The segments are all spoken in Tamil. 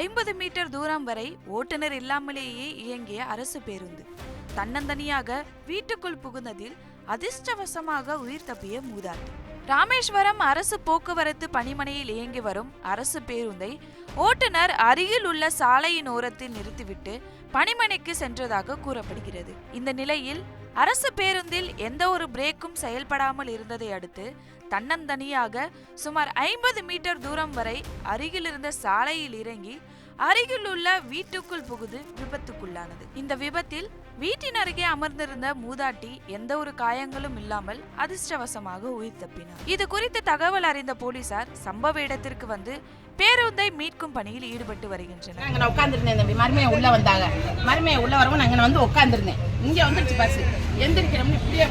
50 மீட்டர் தூரம் வரை ஓட்டுநர் இல்லாமலேயே இயங்கிய அரசு பேருந்து தன்னந்தனியாக வீட்டுக்குள் புகுந்ததில் அதிர்ஷ்டவசமாக உயிர் தப்பிய மூதாட்டி. ராமேஸ்வரம் அரசு போக்குவரத்து பணிமனையில் இயங்கி வரும் அரசு பேருந்தை ஓட்டுநர் அருகில் உள்ள சாலையின் ஓரத்தில் நிறுத்திவிட்டு பணிமனைக்கு சென்றதாக கூறப்படுகிறது. இந்த நிலையில் அரசு பேருந்தில் எந்த ஒரு பிரேக்கும் செயல்படாமல் இருந்ததை அடுத்து தன்னந்தனியாக சுமார் 50 மீட்டர் தூரம் வரை அருகில் இருந்த சாலையில் இறங்கி அருகில் உள்ள வீட்டுக்குள் புகுது விபத்துக்குள்ளானது. இந்த விபத்தில் வீட்டின் அருகே அமர்ந்திருந்த மூதாட்டி எந்த ஒரு காயங்களும் இல்லாமல் அதிர்ஷ்டவசமாக உயிர் தப்பினார். இது குறித்து தகவல் அறிந்த போலீசார் சம்பவ இடத்திற்கு வந்து பேருந்தை மீட்கும் பணியில் ஈடுபட்டு வருகின்றனர். நான் உட்கார்ந்துருந்தேன், மருமையை உள்ள வந்தாங்க. மருமையை உள்ள வரவும் நாங்கள் வந்து உட்காந்துருந்தேன். இங்கே வந்துருச்சு பஸ், எந்திரிக்கிறோம்னு இப்படியே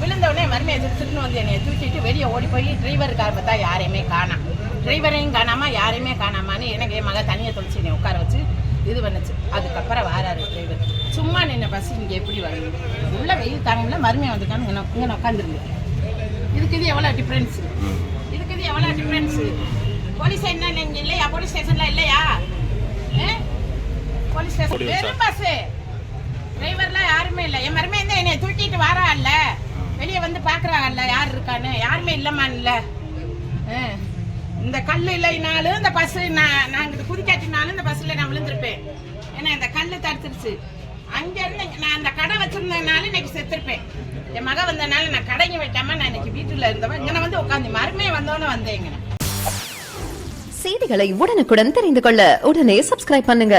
விழுந்த உடனே மருமையை திருத்துன்னு வந்து என்னை தூக்கிட்டு வெளியே ஓடி போய் டிரைவருக்கார பார்த்தா யாரையுமே காணாம். டிரைவரையும் காணாமா யாரையுமே காணாமான்னு எனக்கு என் மக தனியை தொலைச்சி என்னை உட்கார வச்சு இது பண்ணுச்சு. அதுக்கப்புறம் வாராரு டிரைவர். சும்மா நின்ன பஸ் இங்கே எப்படி வருது, உள்ள வெயில் தாங்கல மருமையை வந்துட்டான்னு இங்கே உட்காந்துருந்தேன். இதுக்கு இது எவ்வளோ டிஃப்ரென்ஸு, போலீஸ் என்ன இங்கே இல்லையா, போலீஸ் ஸ்டேஷன்ல இல்லையா? போலீஸ் ஸ்டேஷன் வெறும் பஸ், டிரைவர்லாம் யாருமே இல்லை. என் மருமே இருந்தா என்னை தூக்கிட்டு வாரா இல்ல, வெளியே வந்து பாக்குறாங்கல்ல யார் இருக்கான்னு, யாருமே இல்லமான்ல. இந்த கல்லு இல்லைனாலும் இந்த பஸ் நாங்க குதிக்காட்டினாலும் இந்த பஸ்ல நான் விழுந்திருப்பேன். ஏன்னா இந்த கல்லு தடுத்துருச்சு. அங்க இருந்து நான் அந்த கடை வச்சிருந்ததுனால இன்னைக்கு செத்துருப்பேன். என் மக வந்ததுனால நான் கடைங்க வைக்காம நான் இன்னைக்கு வீட்டுல இருந்தவன் இங்க வந்து உட்காந்து மருமையை வந்தோன்னு வந்தேங்க. செய்திகளை உடனுக்குடன் தெரிந்து கொள்ள உடனே சப்ஸ்கிரைப் பண்ணுங்க.